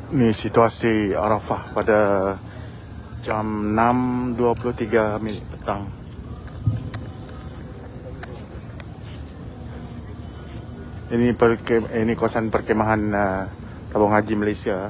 Ni situasi Arafah pada jam 6.23 minit petang. Ini kawasan perkemahan tabung haji Malaysia.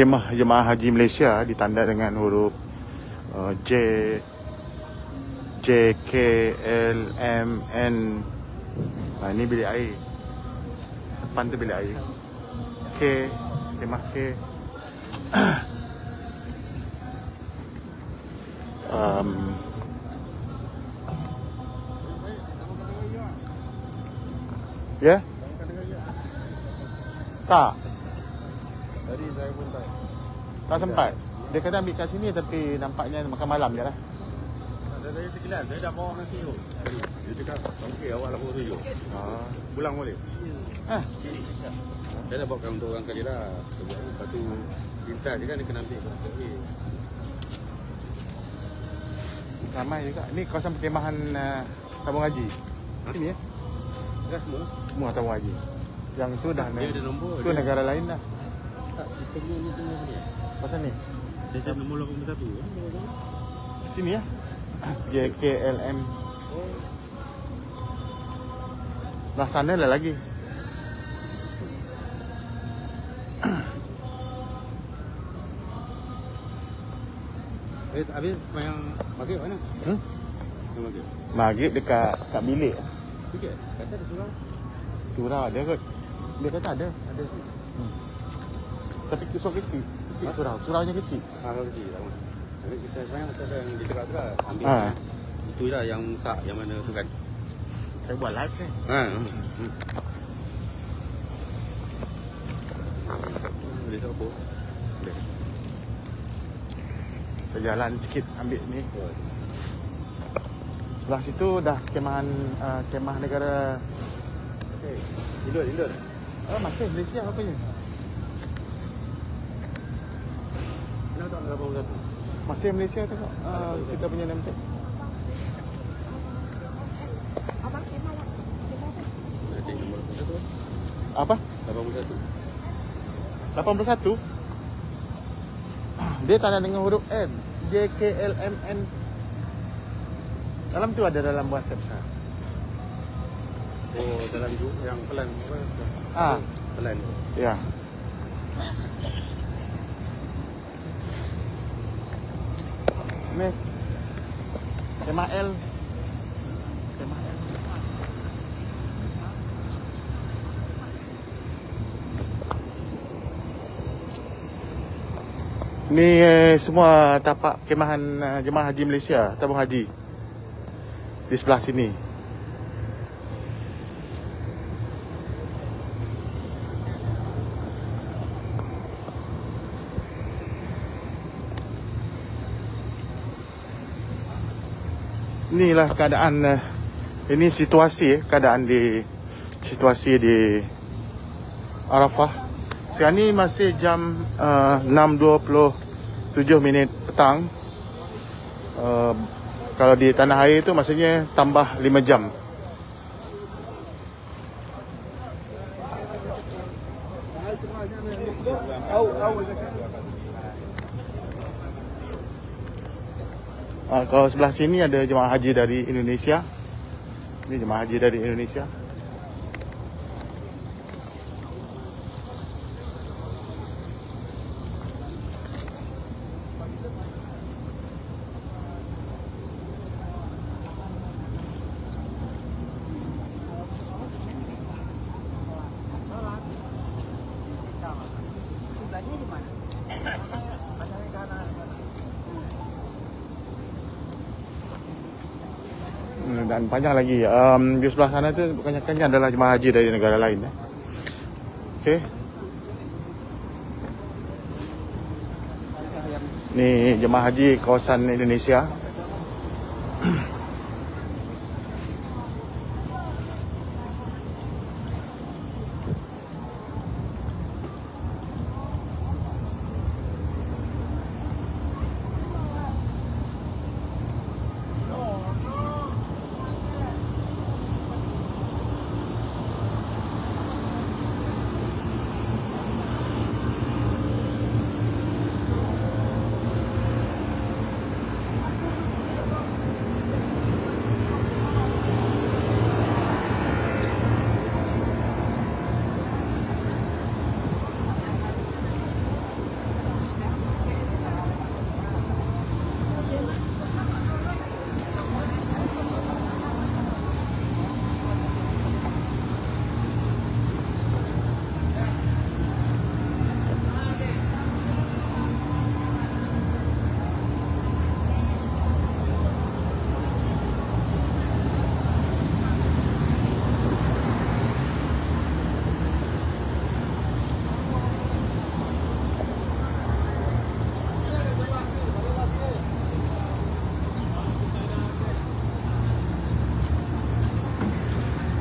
Kemah Jemaah Haji Malaysia ditanda dengan huruf J K L M N. Ini bilik air. Depan tu bilik air. K, Kemah K. Ya? Tak. Tadi saya pun tak sempat. Dia kata ambil kat sini tapi nampaknya makan malam je lah. Dari sekilas, saya dah bawa nasi tu. Dia cakap, okey awak lapor tu. Pulang boleh? Saya dah bawakan untuk orang kali lah. Lepas tu, pintar je kan dia kena ambil. Ramai juga. Ni kawasan perkemahan tabung haji. Sini ya? Dah semua? Semua tabung haji. Yang tu dah dia ada nombor. Tu negara lain dah. Tak, kita ni semua sini. Pasal ni? Dia saya nombor 81. Sini ya? JKLM. Lah sana lah lagi. Habis semayang maghrib mana? Maghrib. Maghrib dekat bilik. Dekat? Kata ada surau. Surau ada kot. Dia kata ada. Tapi surau kecil. Suraunya kecil. Kecil. Jadi kita semayang kita ada yang di dekat-dekat ambil. Itu lah yang sak yang mana tu kan. Saya buat live ni. Boleh tak apa? Boleh. Kita jalan sikit ambil ni. Sebelah situ dah kemah negara. Okey. Indon. Masih Malaysia apa je? Kenapa tak 81? Masih Malaysia tengok. Kita punya name tag. Apa? 81. 81. Dia tanda dengan huruf N. JKLMN. Dalam tu ada dalam WhatsApp. Oh, dalam tu yang pelan. Pelan. Ya. Ni Kemah L. Ni semua tapak kemahan Jemaah Haji Malaysia, tabung haji di sebelah sini. Inilah keadaan ini keadaan di Arafah. Sekarang ni masih jam 6.27 minit petang. Kalau di tanah air tu maksudnya tambah 5 jam. Kalau sebelah sini ada jemaah haji dari Indonesia. Ini jemaah haji dari Indonesia. dan panjang lagi. Di sebelah sana tu kebanyakannya adalah jemaah haji dari negara lain. Okey. Ni jemaah haji kawasan Indonesia.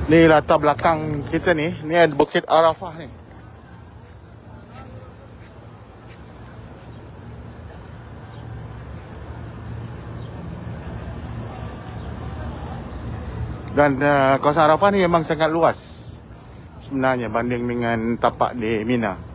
Ni latar belakang kita ni ada Bukit Arafah ni. Dan kawasan Arafah ni memang sangat luas sebenarnya banding dengan tapak di Mina.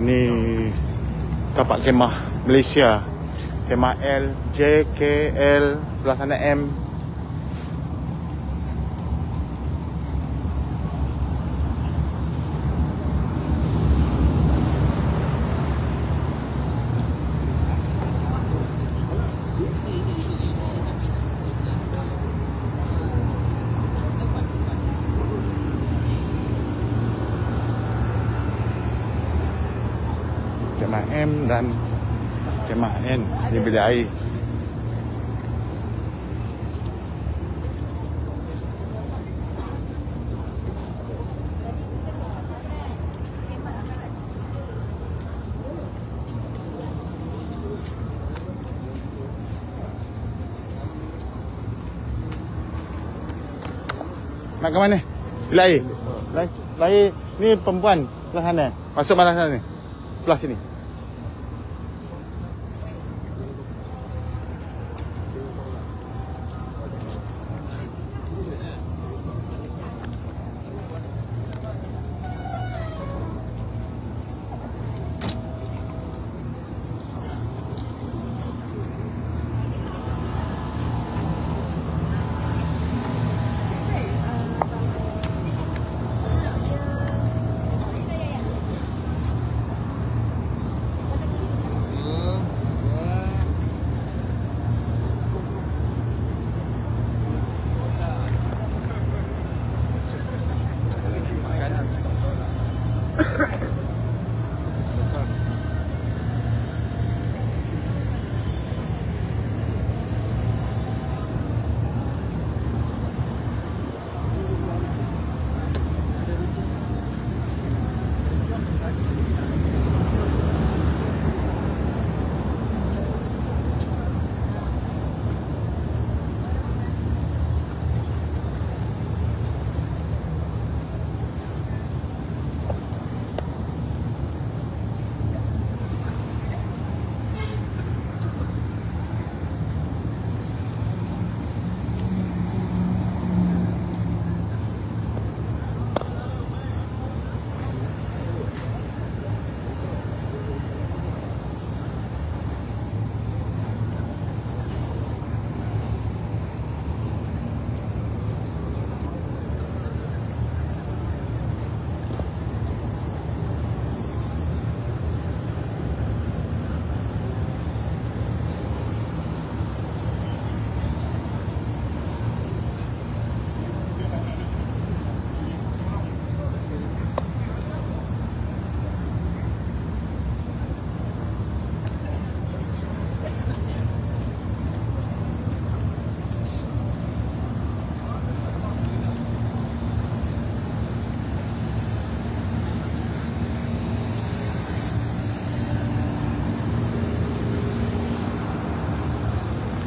Ni tapak kemah Malaysia, kemah L, J, K, L, sebelah sana M. Kemah M dan kemah N di bilik air. Nak ke mana? Bilik air? Bilik air ni perempuan sebelah sana. Masuk mana sana ni? Sebelah sini.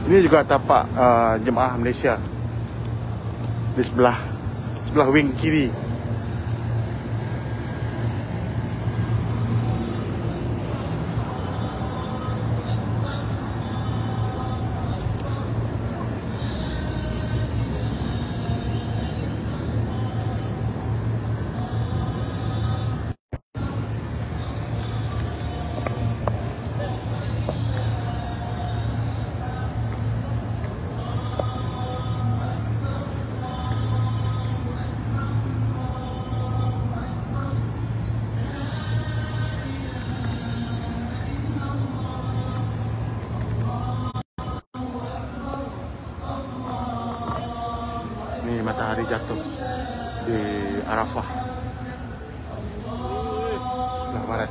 Ini juga tapak jemaah Malaysia di sebelah wing kiri. Ini matahari jatuh di Arafah sebelah barat.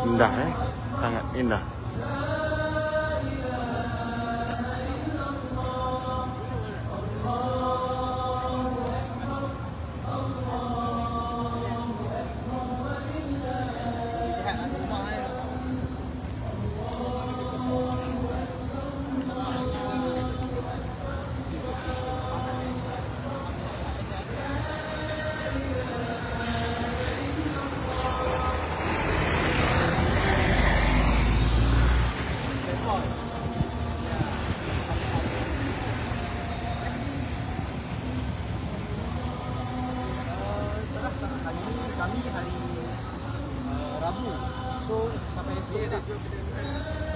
Indah, sangat indah. Kami hari Rabu. So sampai esok dah.